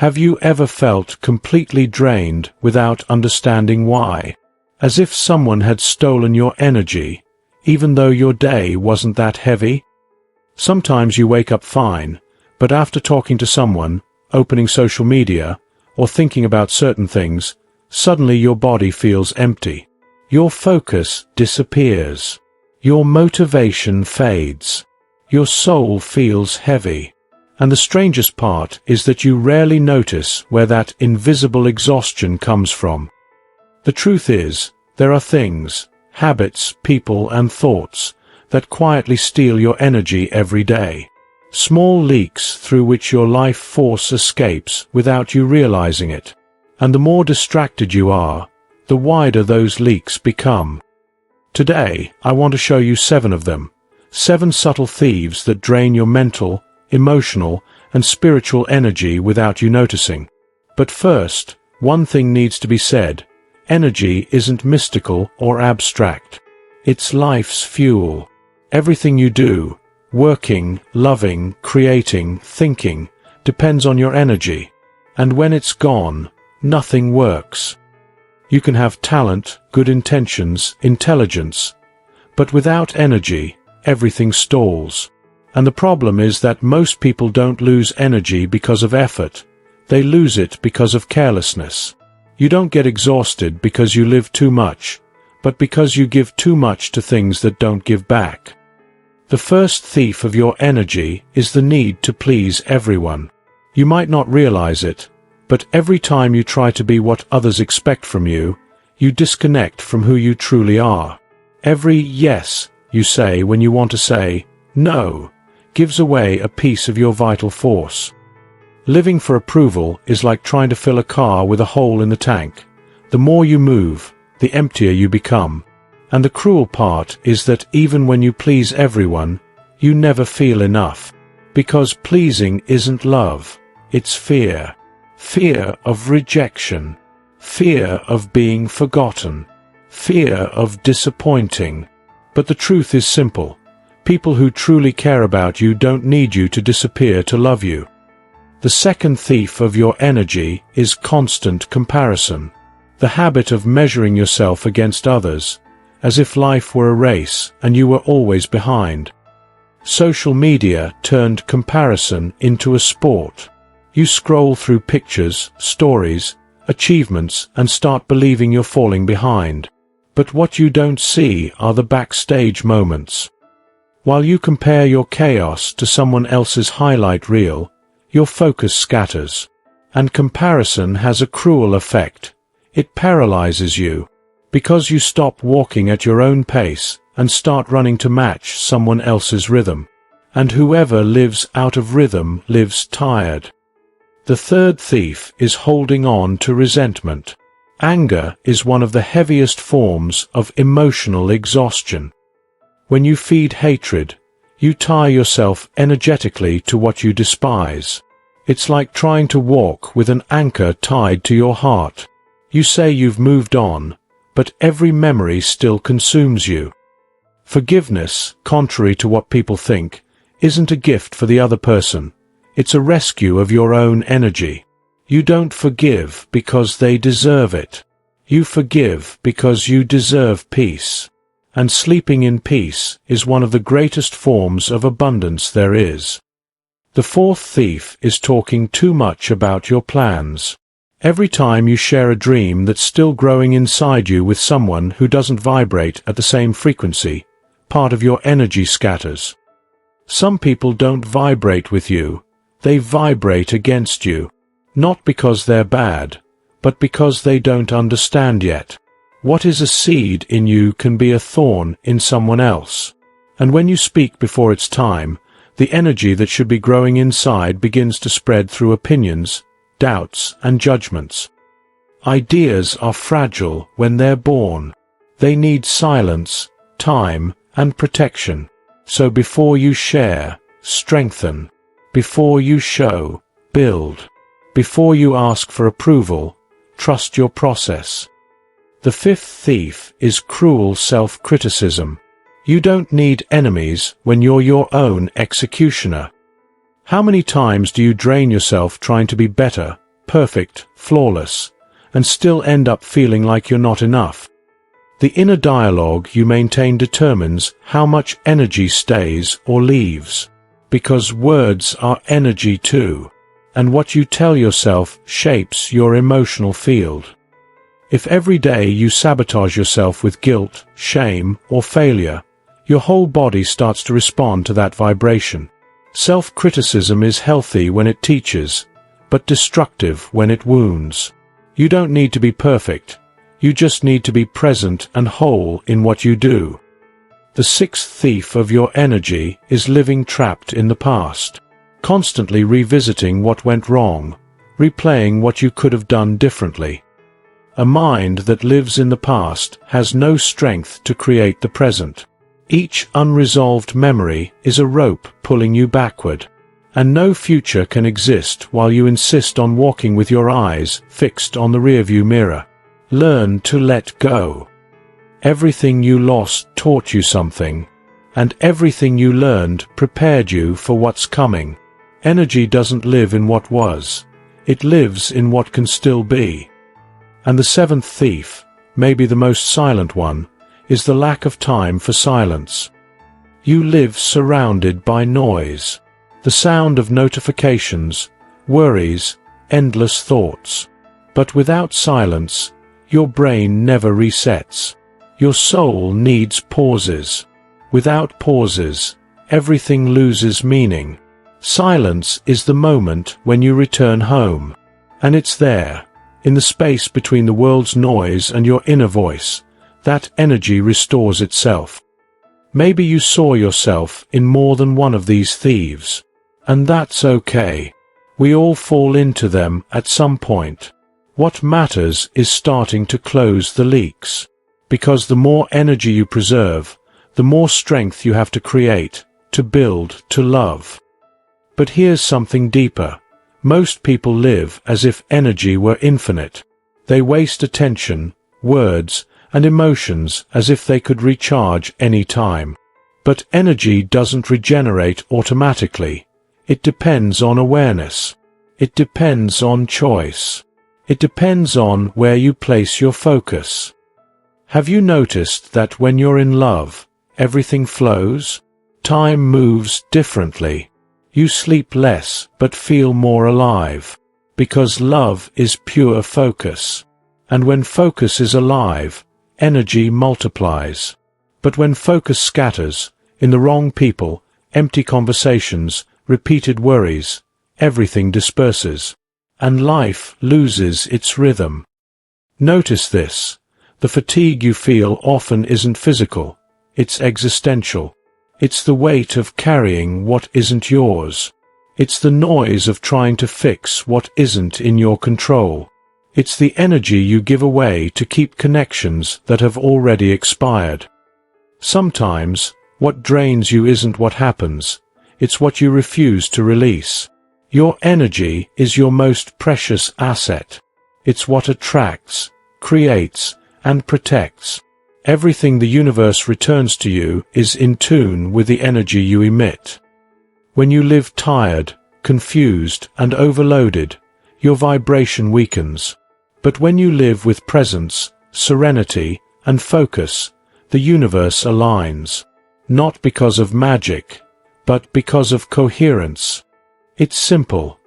Have you ever felt completely drained without understanding why? As if someone had stolen your energy, even though your day wasn't that heavy? Sometimes you wake up fine, but after talking to someone, opening social media, or thinking about certain things, suddenly your body feels empty. Your focus disappears. Your motivation fades. Your soul feels heavy. And the strangest part is that you rarely notice where that invisible exhaustion comes from. The truth is, there are things, habits, people, and thoughts that quietly steal your energy every day. Small leaks through which your life force escapes without you realizing it. And the more distracted you are, the wider those leaks become. Today, I want to show you 7 of them. 7 subtle thieves that drain your mental, emotional, and spiritual energy without you noticing. But first, one thing needs to be said. Energy isn't mystical or abstract. It's life's fuel. Everything you do, working, loving, creating, thinking, depends on your energy. And when it's gone, nothing works. You can have talent, good intentions, intelligence, but without energy, everything stalls. And the problem is that most people don't lose energy because of effort. They lose it because of carelessness. You don't get exhausted because you live too much, but because you give too much to things that don't give back. The first thief of your energy is the need to please everyone. You might not realize it, but every time you try to be what others expect from you, you disconnect from who you truly are. Every yes you say when you want to say no gives away a piece of your vital force. Living for approval is like trying to fill a car with a hole in the tank. The more you move, the emptier you become. And the cruel part is that even when you please everyone, you never feel enough. Because pleasing isn't love, it's fear. Fear of rejection. Fear of being forgotten. Fear of disappointing. But the truth is simple. People who truly care about you don't need you to disappear to love you. The second thief of your energy is constant comparison. The habit of measuring yourself against others, as if life were a race and you were always behind. Social media turned comparison into a sport. You scroll through pictures, stories, achievements, and start believing you're falling behind. But what you don't see are the backstage moments. While you compare your chaos to someone else's highlight reel, your focus scatters. And comparison has a cruel effect. It paralyzes you, because you stop walking at your own pace and start running to match someone else's rhythm. And whoever lives out of rhythm lives tired. The third thief is holding on to resentment. Anger is one of the heaviest forms of emotional exhaustion. When you feed hatred, you tie yourself energetically to what you despise. It's like trying to walk with an anchor tied to your heart. You say you've moved on, but every memory still consumes you. Forgiveness, contrary to what people think, isn't a gift for the other person. It's a rescue of your own energy. You don't forgive because they deserve it. You forgive because you deserve peace. And sleeping in peace is one of the greatest forms of abundance there is. The fourth thief is talking too much about your plans. Every time you share a dream that's still growing inside you with someone who doesn't vibrate at the same frequency, part of your energy scatters. Some people don't vibrate with you, they vibrate against you. Not because they're bad, but because they don't understand yet. What is a seed in you can be a thorn in someone else. And when you speak before it's time, the energy that should be growing inside begins to spread through opinions, doubts, and judgments. Ideas are fragile when they're born. They need silence, time, and protection. So before you share, strengthen. Before you show, build. Before you ask for approval, trust your process. The fifth thief is cruel self-criticism. You don't need enemies when you're your own executioner. How many times do you drain yourself trying to be better, perfect, flawless, and still end up feeling like you're not enough. The inner dialogue you maintain determines how much energy stays or leaves, because words are energy too, and what you tell yourself shapes your emotional field. If every day you sabotage yourself with guilt, shame, or failure, your whole body starts to respond to that vibration. Self-criticism is healthy when it teaches, but destructive when it wounds. You don't need to be perfect. You just need to be present and whole in what you do. The sixth thief of your energy is living trapped in the past, constantly revisiting what went wrong, replaying what you could have done differently. A mind that lives in the past has no strength to create the present. Each unresolved memory is a rope pulling you backward, and no future can exist while you insist on walking with your eyes fixed on the rearview mirror. Learn to let go. Everything you lost taught you something, and everything you learned prepared you for what's coming. Energy doesn't live in what was. It lives in what can still be. And the seventh thief, maybe the most silent one, is the lack of time for silence. You live surrounded by noise, the sound of notifications, worries, endless thoughts. But without silence, your brain never resets. Your soul needs pauses. Without pauses, everything loses meaning. Silence is the moment when you return home. And it's there, in the space between the world's noise and your inner voice, that energy restores itself. Maybe you saw yourself in more than one of these thieves. And that's okay. We all fall into them at some point. What matters is starting to close the leaks. Because the more energy you preserve, the more strength you have to create, to build, to love. But here's something deeper. Most people live as if energy were infinite. They waste attention, words, and emotions as if they could recharge any time. But energy doesn't regenerate automatically. It depends on awareness. It depends on choice. It depends on where you place your focus. Have you noticed that when you're in love, everything flows? Time moves differently. You sleep less but feel more alive, because love is pure focus. And when focus is alive, energy multiplies. But when focus scatters, in the wrong people, empty conversations, repeated worries, everything disperses, and life loses its rhythm. Notice this. The fatigue you feel often isn't physical, it's existential. It's the weight of carrying what isn't yours. It's the noise of trying to fix what isn't in your control. It's the energy you give away to keep connections that have already expired. Sometimes, what drains you isn't what happens, it's what you refuse to release. Your energy is your most precious asset. It's what attracts, creates, and protects. Everything the universe returns to you is in tune with the energy you emit. When you live tired, confused, and overloaded, your vibration weakens. But when you live with presence, serenity, and focus, the universe aligns. Not because of magic, but because of coherence. It's simple.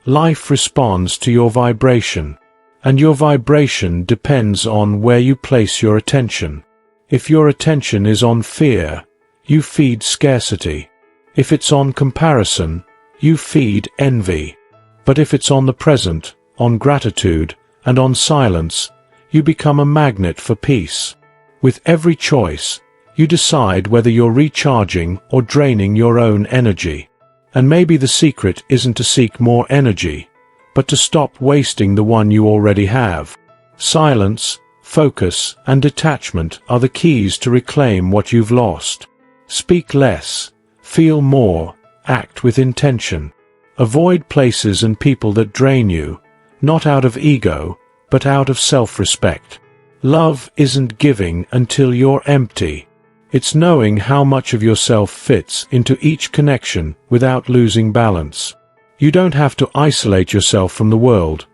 Life responds to your vibration, and your vibration depends on where you place your attention. If your attention is on fear, you feed scarcity. If it's on comparison, you feed envy. But if it's on the present, on gratitude, and on silence, you become a magnet for peace. With every choice, you decide whether you're recharging or draining your own energy. And maybe the secret isn't to seek more energy, but to stop wasting the one you already have. Silence, focus, and detachment are the keys to reclaim what you've lost. Speak less, feel more, act with intention. Avoid places and people that drain you, not out of ego, but out of self-respect. Love isn't giving until you're empty. It's knowing how much of yourself fits into each connection without losing balance. You don't have to isolate yourself from the world.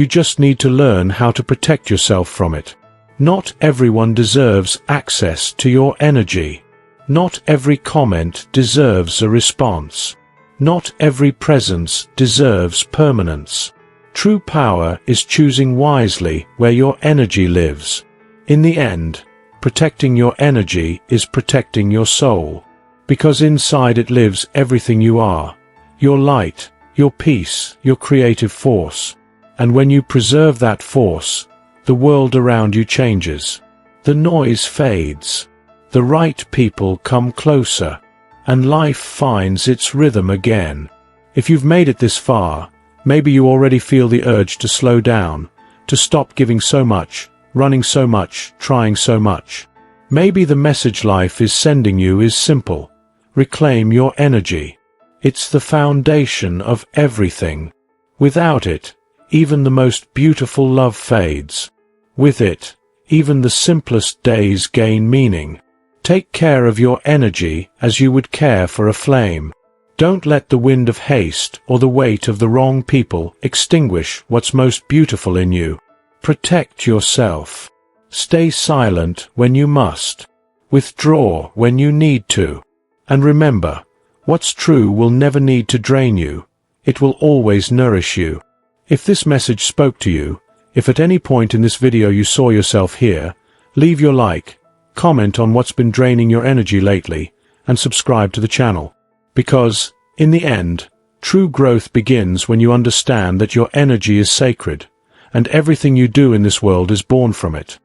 You just need to learn how to protect yourself from it. Not everyone deserves access to your energy. Not every comment deserves a response. Not every presence deserves permanence. True power is choosing wisely where your energy lives. In the end, protecting your energy is protecting your soul. Because inside it lives everything you are. Your light, your peace, your creative force. And when you preserve that force, the world around you changes. The noise fades. The right people come closer. And life finds its rhythm again. If you've made it this far, maybe you already feel the urge to slow down, to stop giving so much, running so much, trying so much. Maybe the message life is sending you is simple. Reclaim your energy. It's the foundation of everything. Without it, even the most beautiful love fades. With it, even the simplest days gain meaning. Take care of your energy as you would care for a flame. Don't let the wind of haste or the weight of the wrong people extinguish what's most beautiful in you. Protect yourself. Stay silent when you must. Withdraw when you need to. And remember, what's true will never need to drain you. It will always nourish you. If this message spoke to you, if at any point in this video you saw yourself here, leave your like, comment on what's been draining your energy lately, and subscribe to the channel. Because, in the end, true growth begins when you understand that your energy is sacred, and everything you do in this world is born from it.